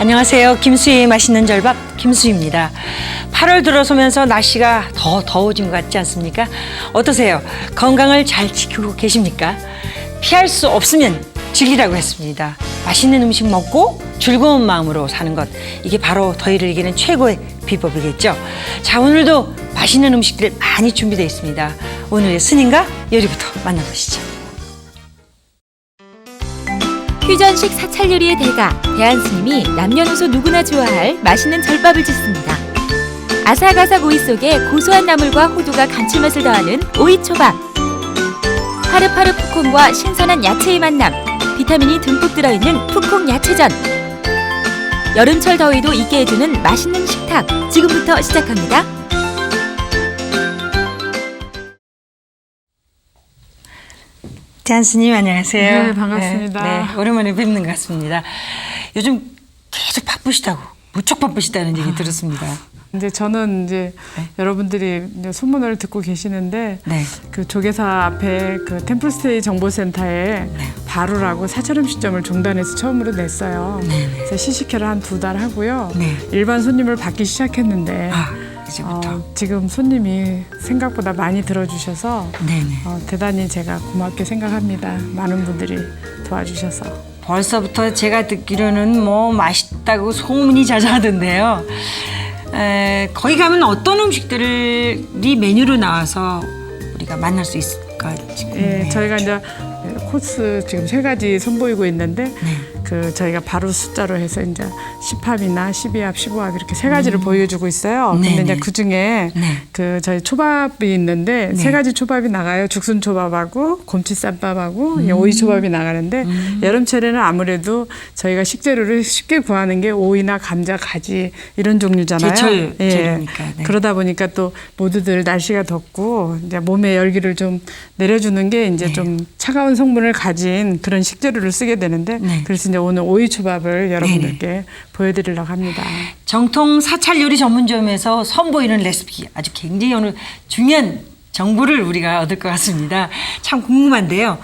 안녕하세요. 김수희의 맛있는 절밥 김수희입니다. 8월 들어서면서 날씨가 더 더워진 것 같지 않습니까? 어떠세요? 건강을 잘 지키고 계십니까? 피할 수 없으면 즐기라고 했습니다. 맛있는 음식 먹고 즐거운 마음으로 사는 것, 이게 바로 더위를 이기는 최고의 비법이겠죠. 자, 오늘도 맛있는 음식들 많이 준비되어 있습니다. 오늘의 스님과 요리부터 만나보시죠. 퓨전식 사찰 요리의 대가 대한스님이 남녀노소 누구나 좋아할 맛있는 절밥을 짓습니다. 아삭아삭 오이 속에 고소한 나물과 호두가 감칠맛을 더하는 오이초밥. 파릇파릇 푸콩과 신선한 야채의 만남, 비타민이 듬뿍 들어있는 푸콩 야채전. 여름철 더위도 잊게 해주는 맛있는 식탁, 지금부터 시작합니다. 대한스님 안녕하세요. 네, 반갑습니다. 네, 오랜만에 뵙는 것 같습니다. 요즘 계속 바쁘시다고, 무척 바쁘시다는 얘기 들었습니다. 이제 저는 이제 여러분들이 이제 소문을 듣고 계시는데 네. 그 조계사 앞에 그 템플스테이 정보센터에 바루라고 사찰 음식점을 종단에서 처음으로 냈어요. 그래서 시식회를 한 2달 하고요. 네. 일반 손님을 받기 시작했는데 이제부터. 지금 손님이 생각보다 많이 들어주셔서 네네. 대단히 제가 고맙게 생각합니다. 많은 분들이 도와주셔서. 벌써부터 제가 듣기로는 뭐 맛있다고 소문이 자자하던데요. 거기 가면 어떤 음식들이 메뉴로 나와서 우리가 만날 수 있을까 지금? 예, 저희가 이제 코스 지금 3가지 선보이고 있는데 그 저희가 바로 숫자로 해서 이제 10합이나 12합, 15합 이렇게 3가지를 보여주고 있어요. 근데 이제 그 중에 그 저희 초밥이 있는데 3가지 초밥이 나가요. 죽순 초밥하고 곰치쌈밥하고 오이 초밥이 나가는데 여름철에는 아무래도 저희가 식재료를 쉽게 구하는 게 오이나 감자, 가지 이런 종류잖아요. 제철 재료니까. 네. 그러다 보니까 또 모두들 날씨가 덥고 이제 몸에 열기를 좀 내려주는 게 이제 좀 차가운 성분을 가진 그런 식재료를 쓰게 되는데 그래서 이제 오늘 오이 초밥을 여러분들께 보여드리려고 합니다. 정통 사찰 요리 전문점에서 선보이는 레시피, 아주 굉장히 오늘 중요한 정보를 우리가 얻을 것 같습니다. 참 궁금한데요.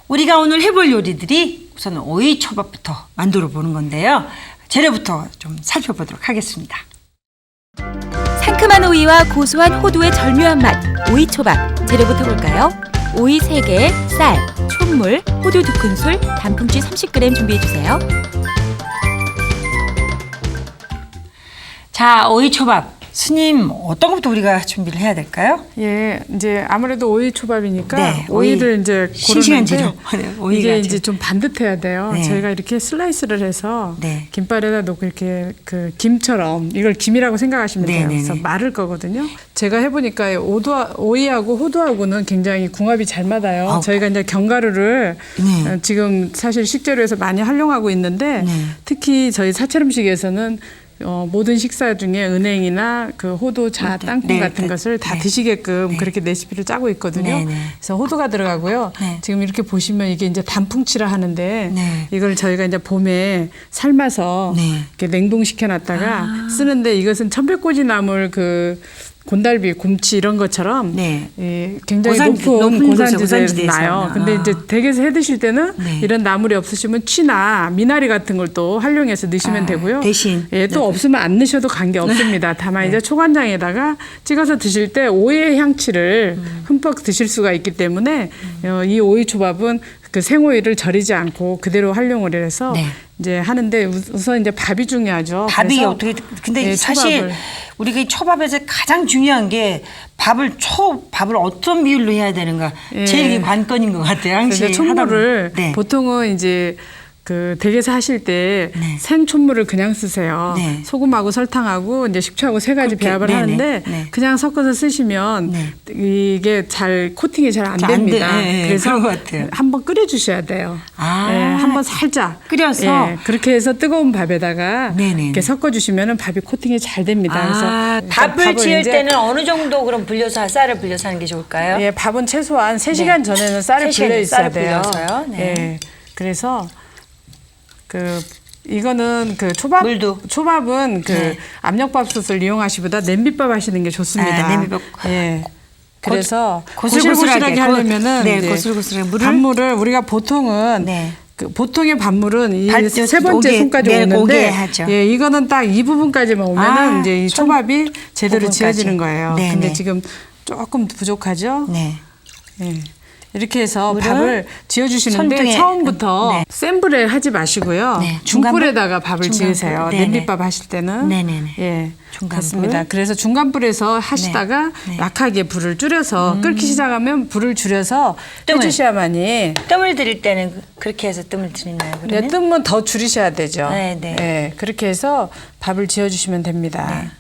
우리가 오늘 해볼 요리들이 우선 오이 초밥부터 만들어 보는 건데요. 재료부터 좀 살펴보도록 하겠습니다. 상큼한 오이와 고소한 호두의 절묘한 맛, 오이초밥. 재료부터 볼까요? 오이 3개, 쌀, 촛물, 호두 2큰술, 단풍쥐 30g 준비해주세요. 자, 오이 초밥. 스님, 어떤 것부터 우리가 준비를 해야 될까요? 예, 이제 아무래도 오이 초밥이니까 네, 오이를 오이. 이제 싱싱한 고르는데 재료. 네, 오이가 이게 좀. 이제 좀 반듯해야 돼요. 네. 저희가 이렇게 슬라이스를 해서 네. 김발에다 놓고 이렇게 그 김처럼 이걸 김이라고 생각하시면 돼요. 네네네. 그래서 마를 거거든요. 제가 해보니까 오이하고 호두하고는 굉장히 궁합이 잘 맞아요. 저희가 이제 견과류를 지금 사실 식재료에서 많이 활용하고 있는데 특히 저희 사찰 음식에서는 모든 식사 중에 은행이나 그 호두, 자, 땅콩 같은 것을 다 드시게끔 그렇게 레시피를 짜고 있거든요. 그래서 호두가 들어가고요. 지금 이렇게 보시면 이게 이제 단풍치라 하는데 이걸 저희가 이제 봄에 삶아서 이렇게 냉동시켜 놨다가 쓰는데 이것은 천백꽂이 나물 그 곤달비, 곰치 이런 것처럼 굉장히 높은 고산지대에서 나요. 근데 이제 댁에서 해 드실 때는 이런 나물이 없으시면 취나 미나리 같은 걸 또 활용해서 넣으시면 되고요. 대신. 또 없으면 안 넣으셔도 관계 없습니다. 다만 이제 초간장에다가 찍어서 드실 때 오이의 향취를 흠뻑 드실 수가 있기 때문에 이 오이 초밥은 그 생오이를 절이지 않고 그대로 활용을 해서 이제 하는데 우선 이제 밥이 중요하죠. 밥이 어떻게, 근데 사실 초밥을. 우리가 이 초밥에서 가장 중요한 게 밥을 어떤 비율로 해야 되는가 제일 관건인 것 같아요. 항상 촛물을 보통은 이제 그 댁에서 하실 때 생촛물을 그냥 쓰세요. 소금하고 설탕하고 이제 식초하고 3가지 배합을 하는데 그냥 섞어서 쓰시면 이게 잘 코팅이 잘 안 됩니다. 그래서 그런 것 같아요. 한번 끓여주셔야 돼요. 한번 살짝 끓여서 그렇게 해서 뜨거운 밥에다가 이렇게 섞어주시면 밥이 코팅이 잘 됩니다. 그래서 밥을 지을 때는 어느 정도 그럼 쌀을 불려서 하는 게 좋을까요? 예, 밥은 최소한 3시간 전에는 쌀을 불려 있어야 돼요. 불려서요? 그래서 이거는 그 초밥은 그 압력밥솥을 이용하시보다 냄비밥 하시는 게 좋습니다. 냄비밥. 그래서 고슬고슬하게 하려면은 고슬고슬하게 단물을 우리가 보통은 그 보통의 밥물은 이 발- 세 번째 오게, 손까지 네, 오는데 오게 하죠. 예, 이거는 딱 이 부분까지만 오면은 아, 이제 이 손 초밥이 제대로 부분까지. 지어지는 거예요. 네, 근데 네. 지금 조금 부족하죠? 네. 예. 이렇게 해서 물을 밥을 지어주시는데 손등에, 처음부터 네. 센 불에 하지 마시고요. 네. 중불에다가 밥을 중간불. 지으세요. 네네. 냄비밥 하실 때는. 네네네. 예. 중간불. 그렇습니다. 그래서 중간불에서 하시다가 네. 약하게 불을 줄여서 끓기 시작하면 불을 줄여서 뜸을. 해주셔야만이 뜸을 들일 때는 그렇게 해서 뜸을 들이나요? 네, 그러면? 뜸은 더 줄이셔야 되죠. 네, 네. 예, 그렇게 해서 밥을 지어주시면 됩니다.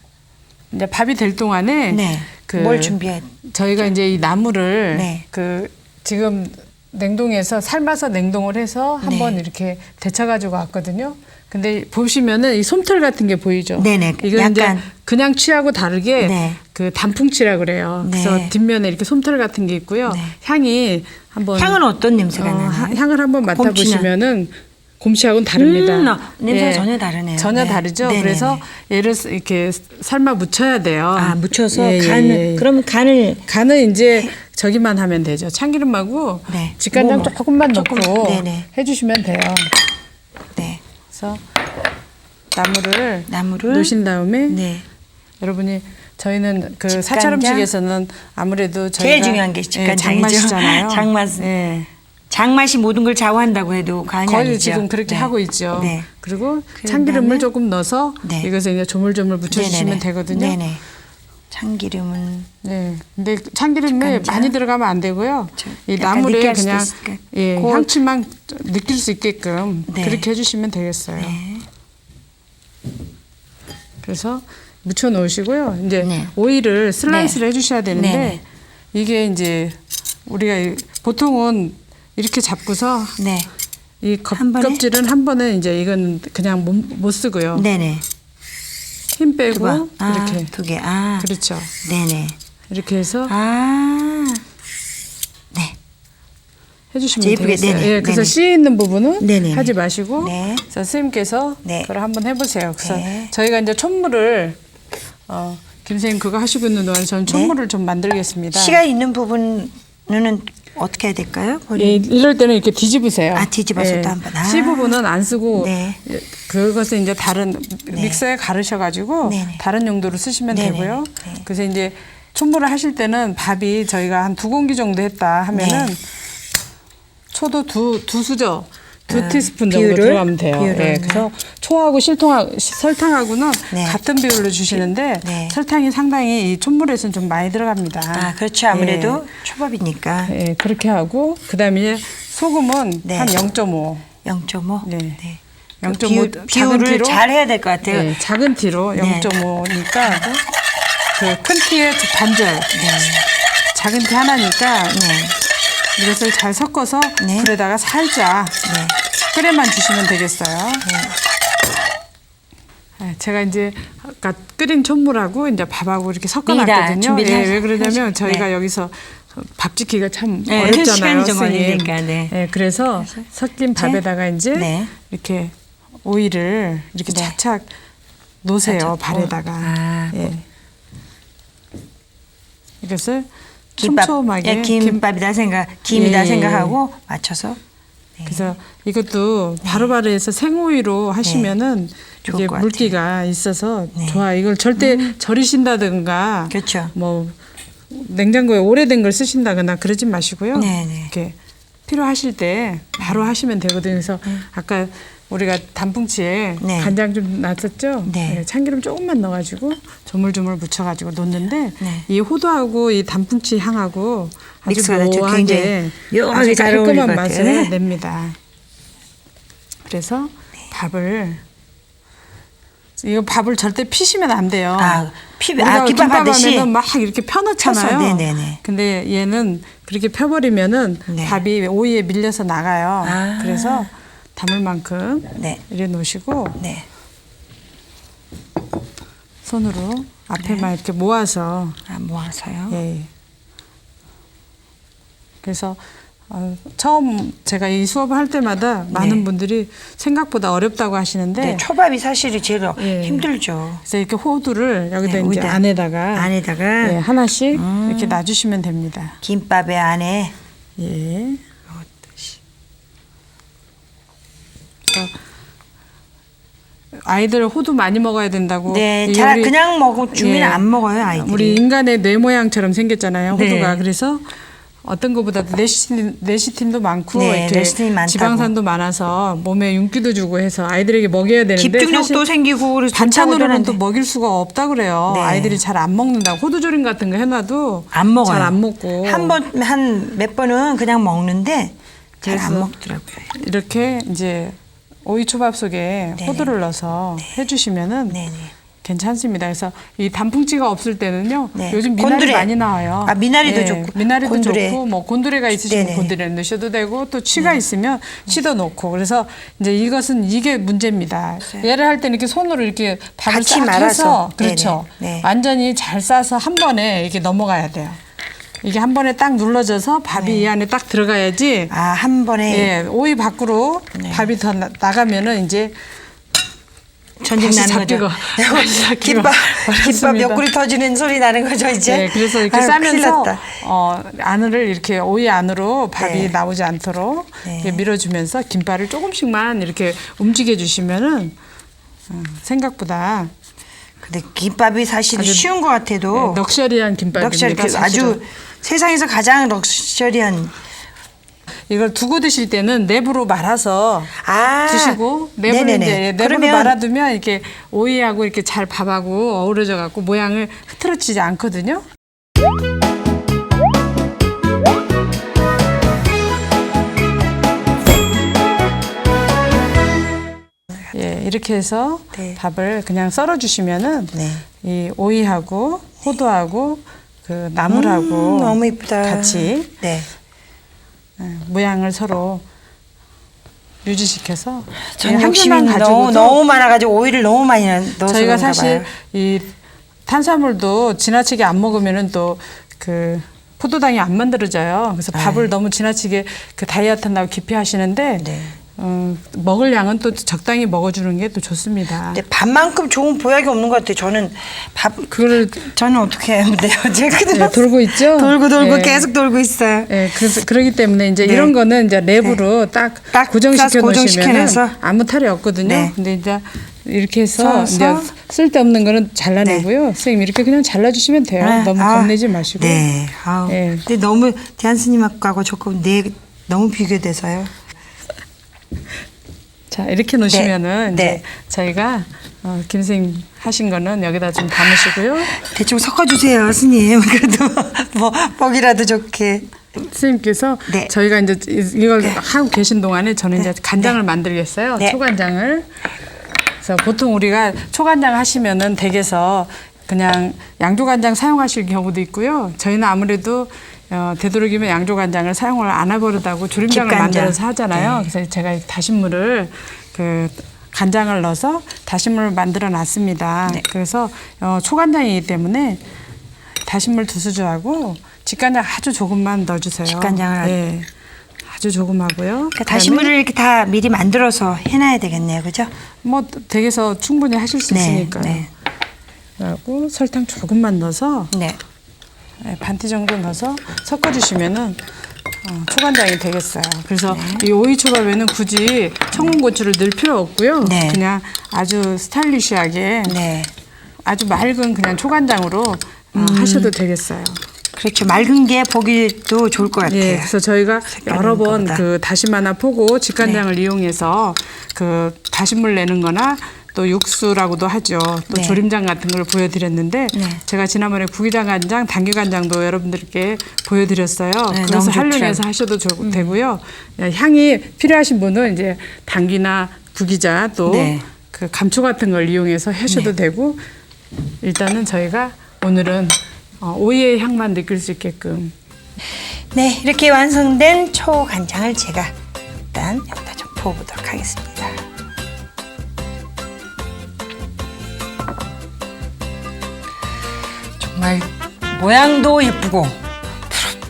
이제 밥이 될 동안에 네. 뭘 준비해? 저희가 이제 이 나물을 네. 그 지금 냉동해서 삶아서 냉동을 해서 한번 이렇게 데쳐가지고 왔거든요. 근데 보시면은 이 솜털 같은 게 보이죠? 네네. 이건 이제 약간. 그냥 취하고 다르게 네. 그 단풍치라 그래요. 네. 그래서 뒷면에 이렇게 솜털 같은 게 있고요. 네. 향이 한번 향은 어떤 냄새가 나나요? 향을 한번 맡아보시면은 곰치하고는 다릅니다. 냄새가 전혀 다르네요. 전혀 네. 다르죠. 네네네. 그래서 얘를 이렇게 삶아 묻혀야 돼요. 아, 묻혀서 예, 예, 간을 예. 그러면 간을 간은 이제 저기만 하면 되죠. 참기름하고 네. 직간장 뭐, 조금만 조금, 넣고 네네. 해주시면 돼요. 네. 그래서 나물을 나물을 넣으신 다음에 네. 여러분이 저희는 그 직간장? 사찰 음식에서는 아무래도 저희가 제일 중요한 게 직간장이죠. 장맛이잖아요. 장맛은. 예. 장맛이 모든 걸 좌우한다고 해도 과언이 거의 아니죠. 지금 그렇게 네. 하고 있죠. 네. 그리고 그다음에 참기름을 조금 넣어서 네. 이것을 이제 조물조물 묻혀주시면 네네네. 되거든요. 네네. 참기름은 네. 근데 참기름이 직간장. 많이 들어가면 안 되고요. 이 약간 나물에 느끼할 수도 그냥 있으니까. 예, 그- 향취만 느낄 수 있게끔 네. 그렇게 해주시면 되겠어요. 네. 그래서 묻혀 놓으시고요. 이제 네. 오이를 슬라이스를 해주셔야 되는데 네네. 이게 이제 우리가 보통은 이렇게 잡고서 네. 이 한 번에? 껍질은 한 번에 이제 이건 그냥 못 쓰고요. 네네. 힘 빼고 아, 이렇게 두 개. 아. 그렇죠. 네네. 이렇게 해서 아. 네. 해주시면 예쁘게, 되겠어요. 네네, 예, 그래서 네네. 씨 있는 부분은 네네네. 하지 마시고 네. 그래서 선생님께서 네. 그걸 한번 해보세요. 그래서 네. 저희가 이제 촛물을 김 선생님 그거 하시고 있는 동안 저는 촛물을 좀 만들겠습니다. 씨가 있는 부분은 어떻게 해야 될까요? 예, 이럴 때는 이렇게 뒤집으세요. 아, 뒤집어서 또 한 번. 아. 씨 부분은 안 쓰고 네. 그것을 이제 다른 믹서에 가르셔가지고 네네. 다른 용도로 쓰시면 네네. 되고요. 네. 그래서 이제 촛물을 하실 때는 밥이 저희가 한 2공기 정도 했다 하면은 네. 초도 두 수저, 2티스푼 정도 비율을? 들어가면 돼요. 비율을, 예, 네. 그래서 초하고 설탕하고는 네. 같은 비율로 주시는데 네. 설탕이 상당히 이 촛물에서는 좀 많이 들어갑니다. 아, 그렇죠. 아무래도 초밥이니까. 예, 그렇게 하고 그다음에 이제 소금은 네. 한 0.5. 0.5. 네. 네. 0.5 작은 비율을 티로 잘 해야 될 것 같아요. 네, 작은 티로 네. 0.5니까 그 큰 티의 반절. 작은 티 하나니까 네. 이것을 잘 섞어서 네. 불에다가 살짝 네. 끓여만 주시면 되겠어요. 네, 제가 이제 아까 끓인 촛물하고 이제 밥하고 이렇게 미리 다 섞어놨거든요. 준비를 예, 왜 그러냐면 하시- 저희가 네. 여기서 밥 지키기가 참 네, 어렵잖아요. 시간이 좀 선생님. 걸리니까, 네. 예, 그래서 섞인 밥에다가 이제 네. 이렇게 오이를 이렇게 네. 착착 놓으세요. 착착. 발에다가. 아, 예. 이것을 김밥, 촘촘하게 예, 김밥이다 김이다 예. 생각하고 맞춰서. 네. 그래서 이것도 바로바로 해서 생오이로 하시면은 좋을 이게 것 물기가 있어서 네. 좋아. 이걸 절대 절이신다든가 그렇죠. 뭐 냉장고에 오래된 걸 쓰신다거나 그러지 마시고요. 네네. 이렇게 필요하실 때 바로 하시면 되거든요. 그래서 아까 우리가 단풍치에 네. 간장 좀 놨었죠. 네. 참기름 조금만 넣어가지고 조물조물 묻혀가지고 놓는데 네. 이 호두하고 이 단풍치 향하고 아주 믹스가 되죠. 묘하게 굉장히 묘하게 아주 잘 어울릴 깔끔한 것 맛을 같아요. 네. 냅니다. 그래서 밥을 이거 밥을 절대 피시면 안 돼요. 아, 우리가 김밥 하듯이? 하면은 막 이렇게 펴놓잖아요. 펴서, 네네네. 근데 얘는 그렇게 펴버리면은 네. 밥이 오이에 밀려서 나가요. 아. 그래서 담을 만큼 네. 이래 놓으시고 네. 손으로 앞에만 이렇게 모아서 아, 모아서요. 예. 그래서 처음 제가 이 수업을 할 때마다 많은 분들이 생각보다 어렵다고 하시는데 네, 초밥이 사실은 제일 예. 힘들죠. 그래서 이렇게 호두를 여기다 네, 이제 여기다. 안에다가 안에다가 예, 하나씩 이렇게 놔주시면 됩니다. 김밥의 안에 예. 그래서 아이들 호두 많이 먹어야 된다고. 네, 이 잘 우리- 그냥 주면 예, 안 먹어요, 아이들이. 우리 인간의 뇌 모양처럼 생겼잖아요, 네. 호두가. 그래서 어떤 것보다도 레시틴도 많고 네, 이렇게 레시틴이 많다고. 지방산도 많아서 몸에 윤기도 주고 해서 아이들에게 먹여야 되는데 집중력도 사실 생기고 그래서 반찬으로는 또 좋다고 먹일 수가 없다 그래요. 네. 아이들이 잘 안 먹는다고. 호두조림 같은 거 해놔도 안 먹어요. 잘 안 먹고. 한 몇 번은 그냥 먹는데 잘 안 그래서 먹더라고요. 이렇게 이제 오이 초밥 속에 네. 호두를 넣어서 해주시면은 네네. 괜찮습니다. 그래서 이 단풍찌가 없을 때는요. 네. 요즘 미나리 곤드레. 많이 나와요. 아, 미나리도 좋고. 미나리도 곤드레. 좋고 뭐 곤드레가 있으시면 네네. 곤드레 넣으셔도 되고 또 취가 있으면 취도 넣고. 그래서 이제 이게 문제입니다. 얘를 할 때는 이렇게 손으로 이렇게 밥을 같이 싹 말아서. 해서 그렇죠. 네네. 네. 완전히 잘 싸서 한 번에 이렇게 넘어가야 돼요. 이게 한 번에 딱 눌러져서 밥이 이 안에 딱 들어가야지. 아, 한 번에 예, 오이 밖으로 네. 밥이 더 나가면은 이제 전쟁 다시 나는 거죠. 잡기가 다시 잡기가 김밥 어렵습니다. 옆구리 터지는 소리 나는 거죠, 이제. 네, 그래서 이렇게 아유, 큰일 싸면서 났다. 안을 이렇게 오이 안으로 밥이 네. 나오지 않도록 네. 이렇게 밀어주면서 김발을 조금씩만 이렇게 움직여 주시면은 생각보다 근데 김밥이 사실 아주 쉬운 것 같아도 럭셔리한 김밥입니다. 럭셔리, 사실은. 아주 세상에서 가장 럭셔리한. 이걸 두고 드실 때는 랩으로 말아서 아, 드시고 랩을 네네네. 이제 랩으로 그러면- 말아두면 이렇게 오이하고 이렇게 잘 밥하고 어우러져 갖고 모양을 흐트러지지 않거든요. 예, 이렇게 해서 네. 밥을 그냥 썰어 주시면은 네. 이 오이하고 호두하고 그 나물하고 너무 이쁘다. 같이 네. 모양을 서로 유지시켜서 전 한 욕심이 개만 가지고도 너무 많아가지고 오이를 너무 많이 넣어서 저희가 그런가 사실 봐요. 이 탄수화물도 지나치게 안 먹으면은 또 그 포도당이 안 만들어져요. 그래서 밥을 너무 지나치게 그 다이어트 한다고 기피하시는데 네. 먹을 양은 또 적당히 먹어주는 게 또 좋습니다. 근데 밥만큼 좋은 보약이 없는 것 같아요. 저는 그걸 저는 어떻게 해야 돼요? 제가 네, 돌고 있죠. 돌고 네. 계속 돌고 있어요. 네, 그래서 그러기 때문에 이제 네. 이런 거는 이제 랩으로 딱 딱 고정시켜 싸서 고정시켜 놓으시면 놔서. 아무 탈이 없거든요. 네. 근데 이제 이렇게 해서 써서. 이제 쓸데없는 거는 잘라내고요. 선생님 이렇게 그냥 잘라주시면 돼요. 네. 너무 아, 겁내지 마시고. 네. 아우. 네. 근데 너무 대한스님하고 조금 너무 비교돼서요. 자 이렇게 놓으시면은 네. 이제 저희가 김 선생님 하신 거는 여기다 좀 담으시고요. 대충 섞어주세요, 스님. 그래도 뭐 먹이라도 좋게. 선생님께서 네. 저희가 이제 이걸 하고 계신 동안에 저는 이제 간장을 만들겠어요. 네. 초간장을. 그래서 보통 우리가 초간장 하시면은 댁에서 그냥 양조간장 사용하실 경우도 있고요. 저희는 아무래도 되도록이면 양조간장을 사용을 안 해버리다고 조림장을 집간장. 만들어서 하잖아요. 네. 그래서 제가 다신물을 간장을 넣어서 다신물을 만들어 놨습니다. 네. 그래서 초간장이기 때문에 다신물 2수저하고 직간장 아주 조금만 넣어주세요. 직간장을 네. 아주 조금 하고요. 그러니까 다시물을 이렇게 다 미리 만들어서 해놔야 되겠네요, 그죠? 뭐 댁에서 충분히 하실 수 네, 있으니까요. 네. 그리고 설탕 조금만 넣어서 네. 반티 정도 넣어서 섞어주시면은 초간장이 되겠어요. 그래서 네. 이 오이초밥에는 굳이 청양고추를 넣을 필요 없고요. 네. 그냥 아주 스타일리시하게 네. 아주 맑은 그냥 초간장으로 하셔도 되겠어요. 그렇죠. 맑은 게 보기도 좋을 것 같아요. 예, 그래서 저희가 색깔 여러 있는 번 것보다. 그 다시마나 포고 직간장을 이용해서 그 다시물 내는 거나 또 육수라고도 하죠. 또 네. 조림장 같은 걸 보여드렸는데 네. 제가 지난번에 구기장 간장, 당귀간장도 여러분들께 보여드렸어요. 네, 그래서 너무 활용해서 하셔도 되고요. 향이 필요하신 분은 이제 당귀나 구기자 또 네. 그 감초 같은 걸 이용해서 하셔도 되고 일단은 저희가 오늘은 오이의 향만 느낄 수 있게끔 네, 이렇게 완성된 초간장을 제가 일단 여기다 좀 부어보도록 하겠습니다. 정말 모양도 예쁘고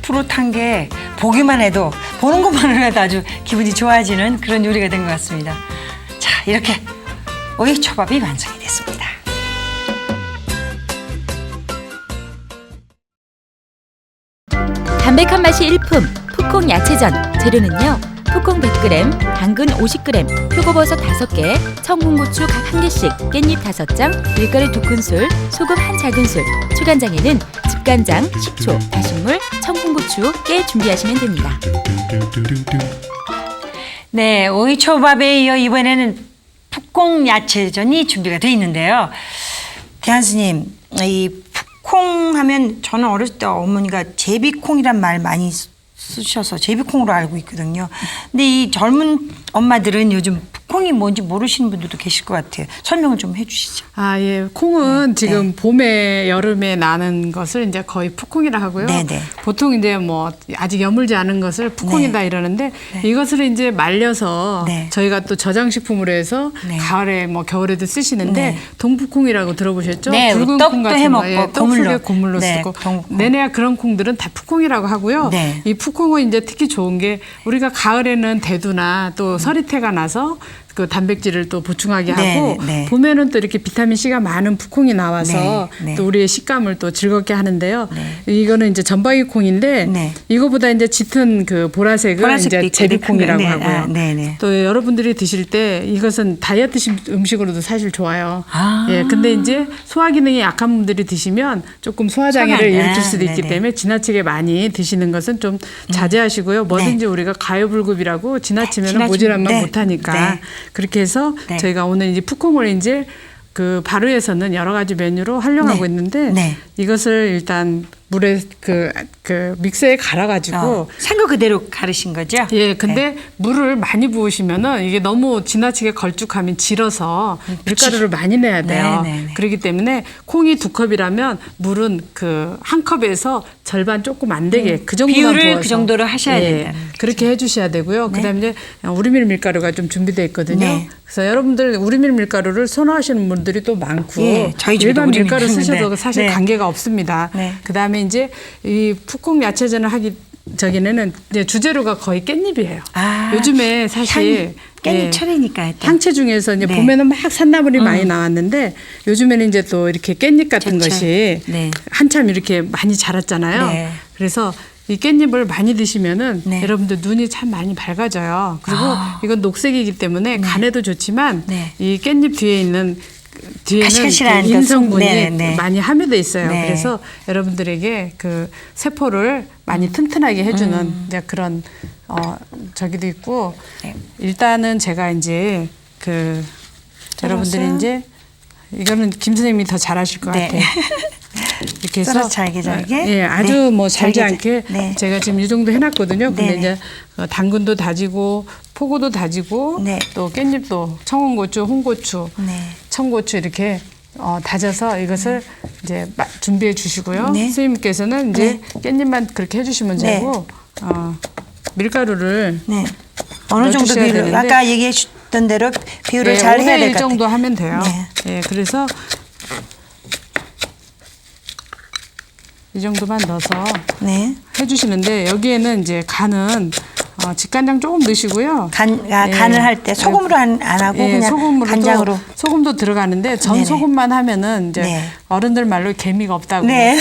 푸릇푸릇한 게 보기만 해도 보는 것만으로 해도 아주 기분이 좋아지는 그런 요리가 된 것 같습니다. 자, 이렇게 오이 초밥이 완성이 됐습니다. 담백한 맛이 일품 푸콩 야채전. 재료는요. 풋콩 100g, 당근 50g, 표고버섯 5개, 청국고추 각 1개씩, 깻잎 5장, 밀가루 2큰술, 소금 1작은술, 초간장에는 집간장, 식초, 다신물, 청국고추, 깨 준비하시면 됩니다. 네, 오이초밥에 이어 이번에는 풋콩 야채전이 준비가 되어 있는데요. 대한 스님, 이 풋콩 하면 저는 어렸을 때 어머니가 제비콩이란 말 많이 쓰셔서 제비콩으로 알고 있거든요. 근데 이 젊은 엄마들은 요즘 풋콩이 뭔지 모르시는 분들도 계실 것 같아요. 설명을 좀 해주시죠. 아, 예. 콩은 지금 봄에 여름에 나는 것을 이제 거의 풋콩이라 하고요. 네네. 보통 이제 뭐 아직 여물지 않은 것을 풋콩이다 네. 이러는데 이것을 이제 말려서 네. 저희가 또 저장식품으로 해서 네. 가을에 뭐 겨울에도 쓰시는데 네. 동풋콩이라고 들어보셨죠? 네, 붉은 떡도 콩 같은 해먹고 거, 예, 고물로. 떡 속에 고물로 네, 쓰고 동풋콩. 내내 그런 콩들은 다 풋콩이라고 하고요. 네. 이 풋콩은 이제 특히 좋은 게 우리가 가을에는 대두나 또 서리태가 나서 그 단백질을 또 보충하게 네, 하고 네. 봄에는 또 이렇게 비타민 C가 많은 풋콩이 나와서 네, 네. 또 우리의 식감을 또 즐겁게 하는데요. 네. 이거는 이제 전방위 콩인데 네. 이거보다 이제 짙은 그 보라색은 보라색도 이제 있고 제비콩이라고 네, 하고요. 아, 네, 네. 또 여러분들이 드실 때 이것은 다이어트 음식으로도 사실 좋아요. 아. 예, 근데 이제 소화 기능이 약한 분들이 드시면 조금 소화 장애를 소화, 일으킬 수도 있기 네네. 때문에 지나치게 많이 드시는 것은 좀 자제하시고요. 뭐든지 우리가 가요불급이라고 지나치면 지나치면, 모질한만 네. 못하니까 네. 그렇게 해서 네. 저희가 오늘 이제 풋콩을 이제 그 바르에서는 여러 가지 메뉴로 활용하고 네. 있는데 네. 이것을 일단 물에 그 믹서에 갈아가지고 생거 그대로 가르신 거죠? 예, 근데 물을 많이 부으시면은 이게 너무 지나치게 걸쭉하면 질어서 밀가루를 많이 내야 돼요. 네, 네, 네. 그렇기 때문에 콩이 2컵이라면 물은 그 한 컵에서 절반 조금 안 되게 그 정도만 비율을 부어서 그 정도로 하셔야 된다는 거죠. 그렇게 해주셔야 되고요. 그다음에 이제 우리밀 밀가루가 좀 준비되어 있거든요. 네. 그래서 여러분들 우리밀 밀가루를 선호하시는 분들이 또 많고 예, 저희 집에도 일반 우리밀 밀가루 쓰셔도 네. 사실 네. 관계가 없습니다. 네. 그다음에 이제 이 풋콩 야채전을 하기 저기는 이제 주재료가 거의 깻잎이에요. 아, 요즘에 사실 깻잎철이니까 향채 중에서 이제 네. 봄에는 막 산나물이 많이 나왔는데 요즘에는 이제 또 이렇게 깻잎 같은 제철. 것이 네. 한참 이렇게 많이 자랐잖아요. 네. 그래서 이 깻잎을 많이 드시면은 네. 여러분들 눈이 참 많이 밝아져요. 그리고 이건 녹색이기 때문에 간에도 좋지만 네. 이 깻잎 뒤에 있는 뒤에는 가시가시한 그 그 인성분이 네, 네. 많이 함유돼 있어요. 네. 그래서 여러분들에게 그 세포를 많이 튼튼하게 해주는 이제 그런 저기도 있고 네. 일단은 제가 이제 그 여러분들이 이제 이거는 김 선생님이 더 잘하실 것 네. 같아요. 이렇게 해서 썰어서 잘게 예, 아주 네. 뭐 잘지 잘게 않게 네. 제가 지금 이 정도 해놨거든요. 근데 네네. 이제 당근도 다지고 포고도 다지고 네. 또 깻잎도 청원고추, 홍고추, 네. 청고추 이렇게 다져서 이것을 이제 준비해 주시고요. 네. 선생님께서는 이제 깻잎만 그렇게 해주시면 네. 되고 밀가루를 네. 어느 정도 넣어주셔야 비율? 되는데 아까 얘기해 주셨던 대로 비율을 예, 잘 해야 5대1 될 것 같아요. 정도 하면 돼요. 네. 예, 그래서 이 정도만 넣어서 네. 해주시는데 여기에는 이제 간은 직간장 조금 넣으시고요. 간을 할 때 소금으로 안 하고 그냥 소금으로도 간장으로. 소금도 들어가는데 전 네네. 소금만 하면은 이제 네. 어른들 말로 개미가 없다고 네.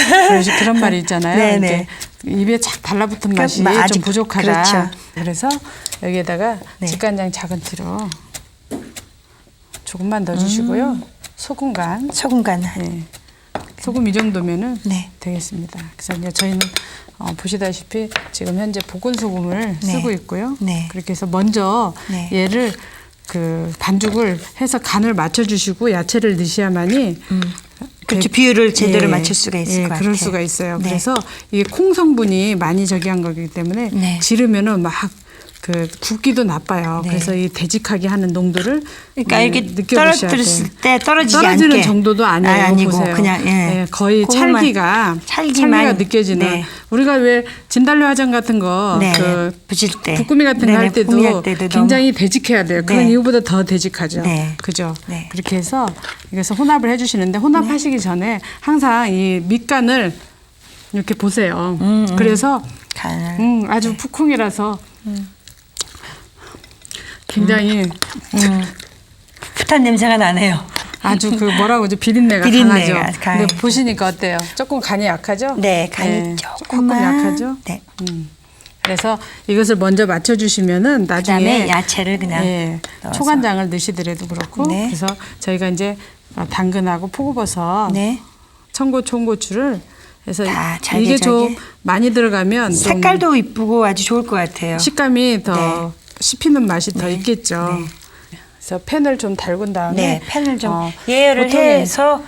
그런 말이 있잖아요. 네네. 이제 입에 착 달라붙은 그 맛이 아직 좀 부족하다. 그렇죠. 그래서 여기에다가 네. 직간장 작은 티로 조금만 넣어주시고요. 소금간. 소금간. 네. 소금 이 정도면은 네. 되겠습니다. 그래서 이제 저희는 보시다시피 지금 현재 볶은 소금을 네. 쓰고 있고요. 네. 그렇게 해서 먼저 네. 얘를 그 반죽을 해서 간을 맞춰주시고 야채를 넣으셔야만이 그렇죠. 비율을 제대로 맞출 수가 있을 것 같아요. 그럴 수가 있어요. 네. 그래서 이게 콩 성분이 많이 저기한 거기 때문에 네. 지르면은 막 그 굵기도 나빠요. 네. 그래서 이 되직하게 하는 농도를 그러니까 이렇게 느껴보셔야 떨어뜨렸을 돼요. 때 떨어지지 떨어지는 않게. 정도도 아니에요. 아니고 보세요. 그냥 예. 거의 그것만 찰기가 찰기만 느껴지는. 네. 우리가 왜 진달래 화장 같은 거 네. 그 부칠 때 부꾸미 같은 거 네네, 할 부꾸미 할 때도 때도 굉장히 되직해야 돼요. 그런 네. 이유보다 더 되직하죠. 네. 그죠? 네. 그렇게 해서 이것을 혼합을 해주시는데 혼합하시기 전에 항상 이 밑간을 이렇게 보세요. 그래서 간을 아주 풋콩이라서 굉장히 풋한 냄새가 나네요. 아주 그 뭐라고 그러죠? 비린내가 비린내가 강하죠. 강해요. 근데 보시니까 어때요? 조금 간이 약하죠? 네, 간이 조금 조금만 약하죠? 네. 그래서 이것을 먼저 맞춰주시면은 나중에 그다음에 야채를 그냥 예, 넣어서. 초간장을 넣으시더라도 그렇고 네. 그래서 저희가 이제 당근하고 표고버섯, 네. 청고추, 홍고추를 해서 다 이게 잘게 좀 많이 들어가면 좀 색깔도 이쁘고 아주 좋을 것 같아요. 식감이 더 네. 씹히는 맛이 더 네. 있겠죠. 네. 그래서 팬을 좀 달군 다음에 네, 팬을 좀 보통에- 해서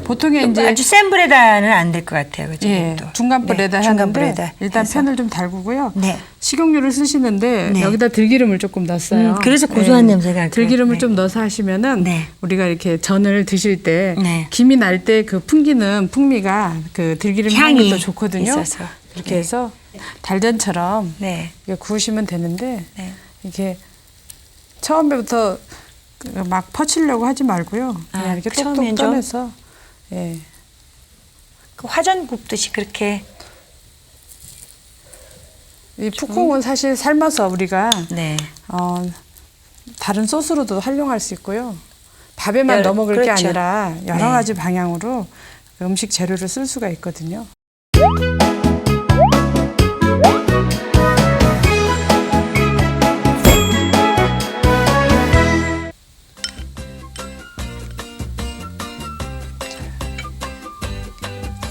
보통에 이제 아주 센 불에다는 안 될 것 같아요. 그죠? 또. 중간 불에다 네, 하는데 중간 불에다 일단 해서. 팬을 좀 달구고요. 네. 식용유를 쓰시는데 네. 여기다 들기름을 조금 넣었어요. 그래서 고소한 냄새가 들기름을 네. 좀 넣어서 하시면은 네. 우리가 이렇게 전을 드실 때 네. 김이 날 때 그 풍기는 풍미가 그 들기름 향이 향이 더 좋거든요. 있어서. 이렇게 네. 해서 달전처럼 네. 이렇게 구우시면 되는데 네. 이렇게 처음에부터 막 퍼치려고 하지 말고요. 아, 그냥 이렇게 처음엔 똑똑 좀? 떠내서 예. 그 화전 굽듯이 그렇게 이 푸콩은 사실 삶아서 우리가 네. 다른 소스로도 활용할 수 있고요. 밥에만 넣어 먹을 게 그렇죠. 아니라 여러 네. 가지 방향으로 음식 재료를 쓸 수가 있거든요.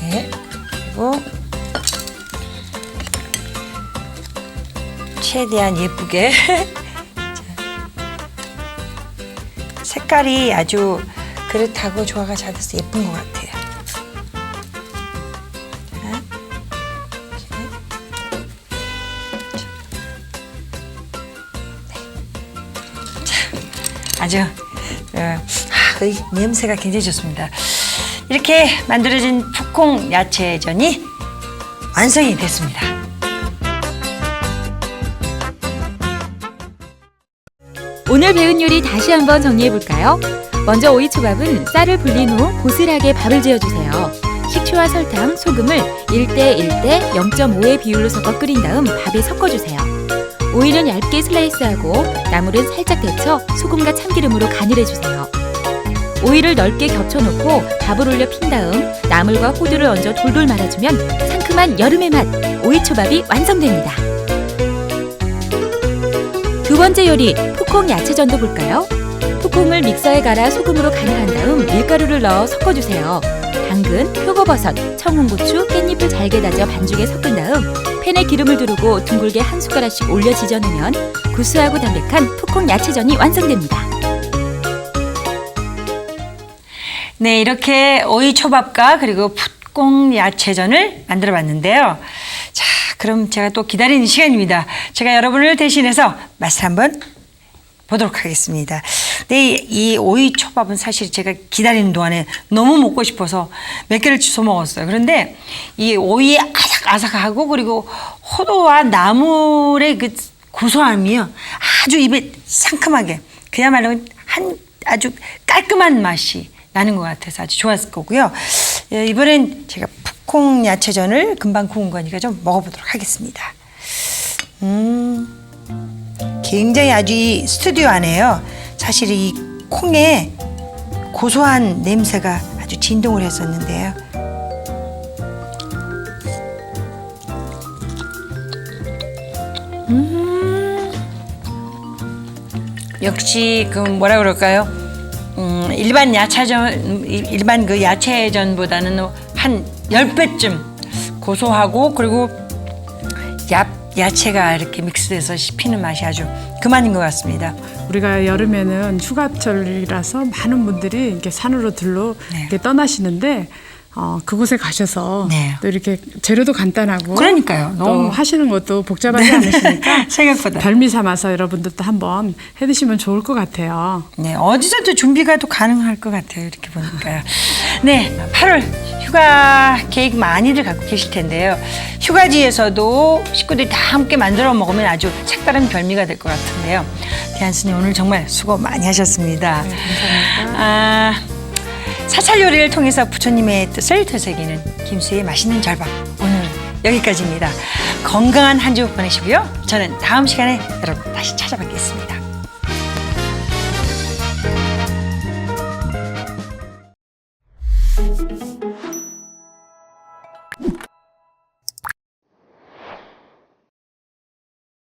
네. 그리고 최대한 예쁘게 자. 색깔이 아주 그릇하고 조화가 잘 돼서 예쁜 것 같아요. 아주 이 냄새가 굉장히 좋습니다. 이렇게 만들어진 푸콩 야채전이 완성이 됐습니다. 오늘 배운 요리 다시 한번 정리해볼까요? 먼저 오이초밥은 쌀을 불린 후 보슬하게 밥을 지어주세요. 식초와 설탕, 소금을 1대 1대 0.5의 비율로 섞어 끓인 다음 밥에 섞어주세요. 오이는 얇게 슬라이스하고 나물은 살짝 데쳐 소금과 참기름으로 간을 해주세요. 오이를 넓게 겹쳐놓고 밥을 올려 핀 다음 나물과 호두를 얹어 돌돌 말아주면 상큼한 여름의 맛 오이초밥이 완성됩니다. 두 번째 요리 푸콩 야채전도 볼까요? 푸콩을 믹서에 갈아 소금으로 간을 한 다음 밀가루를 넣어 섞어주세요. 당근, 표고버섯, 청홍고추, 깻잎을 잘게 다져 반죽에 섞은 다음 팬에 기름을 두르고 둥글게 한 숟가락씩 올려 지져내면 구수하고 담백한 푸콩 야채전이 완성됩니다. 네, 이렇게 오이 초밥과 그리고 푸콩 야채전을 만들어 봤는데요. 자, 그럼 제가 또 기다리는 시간입니다. 제가 여러분을 대신해서 맛을 한번 보도록 하겠습니다. 네, 이 오이 초밥은 사실 제가 기다리는 동안에 너무 먹고 싶어서 몇 개를 주워 먹었어요. 그런데 이 오이의 아삭아삭하고 그리고 호두와 나물의 그 고소함이요. 아주 입에 상큼하게 그야말로 아주 깔끔한 맛이 나는 것 같아서 아주 좋았을 거고요. 이번엔 제가 푸콩 야채전을 금방 구운 거니까 좀 먹어보도록 하겠습니다. 굉장히 아주 이 스튜디오 안에요. 사실 이 콩의 고소한 냄새가 아주 진동을 했었는데요. 역시 그 뭐라 그럴까요? 일반 그 야채전보다는 한 10배쯤 고소하고 그리고 야채가 이렇게 믹스돼서 씹히는 맛이 아주 그만인 것 같습니다. 우리가 여름에는 휴가철이라서 많은 분들이 이렇게 산으로 들로 네. 이렇게 떠나시는데 그곳에 가셔서 네. 또 이렇게 재료도 간단하고 그러니까요. 또 너무 하시는 것도 복잡하지 않으시니까 생각보다. 별미 삼아서 여러분들도 한번 해 드시면 좋을 것 같아요. 네, 어디서도 준비가 또 가능할 것 같아요. 이렇게 보니까요. 네, 8월 휴가 계획 많이들 갖고 계실 텐데요. 휴가지에서도 식구들이 다 함께 만들어 먹으면 아주 색다른 별미가 될 것 같은데요. 대한스님 오늘 정말 수고 많이 하셨습니다. 네, 감사합니다. 사찰 요리를 통해서 부처님의 뜻을 되새기는 김수희의 맛있는 절밥. 오늘 여기까지입니다. 건강한 한 주 보내시고요. 저는 다음 시간에 여러분 다시 찾아뵙겠습니다.